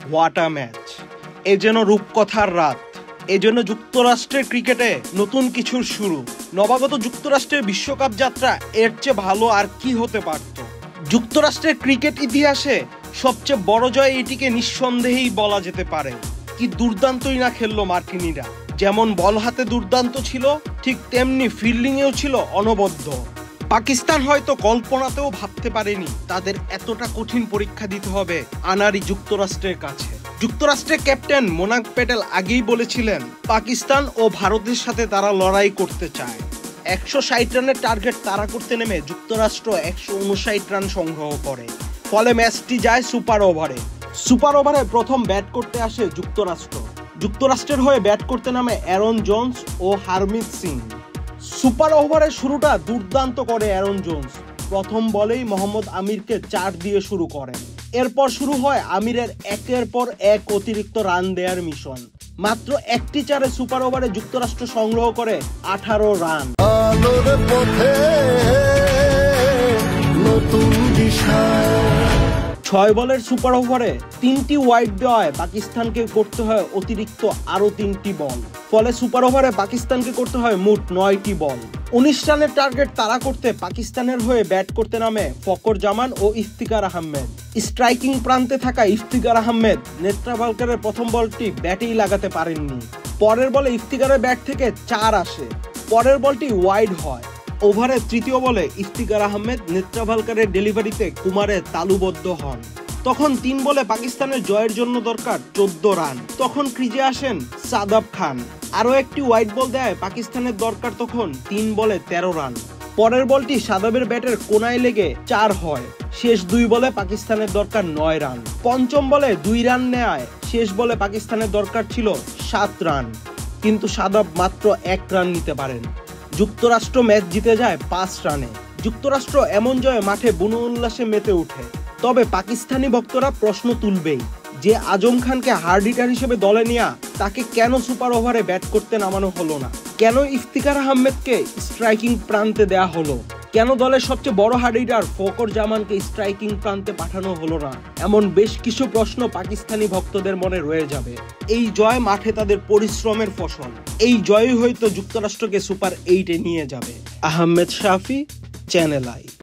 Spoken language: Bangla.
What a match! এ যেন রূপকথার রাত, এ যেন যুক্তরাষ্ট্রের ক্রিকেটে নতুন কিছুর শুরু। নবাগত যুক্তরাষ্ট্রের বিশ্বকাপ যাত্রা এর চেয়ে ভালো আর কি হতে পারত। যুক্তরাষ্ট্রের ক্রিকেট ইতিহাসে সবচেয়ে বড় জয় এটিকে নিঃসন্দেহেই বলা যেতে পারে। কি দুর্দান্তই না খেললো মার্কিনীরা। যেমন বল হাতে দুর্দান্ত ছিল, ঠিক তেমনি ফিল্ডিংয়েও ছিল অনবদ্য। পাকিস্তান হয়তো কল্পনাতেও ভাবতে পারেনি তাদের এতটা কঠিন পরীক্ষা দিতে হবে আনারি যুক্তরাষ্ট্রের কাছে। যুক্তরাষ্ট্রের ক্যাপ্টেন মোনাক প্যাটেল আগেই বলেছিলেন পাকিস্তান ও ভারতের সাথে তারা লড়াই করতে চায়। 160 রানের টার্গেট তাড়া করতে নেমে যুক্তরাষ্ট্র 159 রান সংগ্রহ করে। ফলে ম্যাচটি যায় সুপার ওভারে। সুপার ওভারে প্রথম ব্যাট করতে আসে যুক্তরাষ্ট্র। যুক্তরাষ্ট্রের হয়ে ব্যাট করতে নামে অ্যারন জোন্স ও হারমিত সিং। সুপার ওভারের শুরুটা দুর্দান্ত করে অ্যারন জোন্স। প্রথম বলেই মোহাম্মদ আমিরকে 4 দিয়ে শুরু করেন। এরপর শুরু হয় আমিরের একের পর এক অতিরিক্ত রান দেওয়ার মিশন। মাত্র একটি 4-এ সুপার ওভারে যুক্তরাষ্ট্র সংগ্রহ করে 18 রান। 6 বলের সুপার ওভারে 3টি ওয়াইড দেওয়ায় পাকিস্তানকে করতে হয় অতিরিক্ত আরও 3টি বল। ফলে সুপার ওভারে পাকিস্তানকে করতে হয় মোট 9টি বল। 19 রানের টার্গেট তাড়া করতে পাকিস্তানের হয়ে ব্যাট করতে নামে ফকর জামান ও ইফতিকার আহমেদ। স্ট্রাইকিং প্রান্তে থাকা ইফতিকার আহমেদ নেত্রাভালকারের প্রথম বলটি ব্যাটেই লাগাতে পারেননি। পরের বলে ইফতিকারের ব্যাট থেকে 4 আসে। পরের বলটি ওয়াইড হয়। ওভারের তৃতীয় বলে ইফতিকার আহমেদ নেত্রাভালকারের ডেলিভারিতে কুমারে তালুবদ্ধ হন। তখন 3 বলে পাকিস্তানের জয়ের জন্য দরকার 14 রান। তখন ক্রিজে আসেন সাদাব খান। আরও একটি হোয়াইট বল দেয় পাকিস্তানের দরকার তখন 3 বলে 13 রান। পরের বলটি সাদাবের ব্যাটের কোনায় লেগে 4 হয়। শেষ 2 বলে পাকিস্তানের দরকার 9 রান। পঞ্চম বলে 2 রান নেয়। শেষ বলে পাকিস্তানের দরকার ছিল 7 রান, কিন্তু সাদাব মাত্র 1 রান নিতে পারেন। যুক্তরাষ্ট্র ম্যাচ জিতে যায় 5 রানে। যুক্তরাষ্ট্র এমন জয়ে মাঠে বুনো উল্লাসে মেতে ওঠে। তবে পাকিস্তানি ভক্তরা প্রশ্ন তুলবেই যে আজম খানকে হার্ড হিটার হিসেবে দলে নেয়া তাকে কেন সুপার ওভারে ব্যাট করতে নামানো হলো না? কেন ইফতিকার আহমেদকে স্ট্রাইকিং প্রান্তে দেয়া হলো? কেন দলের সবচেয়ে বড় হার্ড হিটার ফকর জামানকে স্ট্রাইকিং প্রান্তে পাঠানো হলো না? এমন বেশ কিছু প্রশ্ন পাকিস্তানি ভক্তদের মনে রয়ে যাবে। এই জয় মাঠে তাদের পরিশ্রমের ফসল। এই জয়ই হয়তো যুক্তরাষ্ট্রকে সুপার 8-এ নিয়ে যাবে। আহমেদ শাফি, চ্যানেল আই।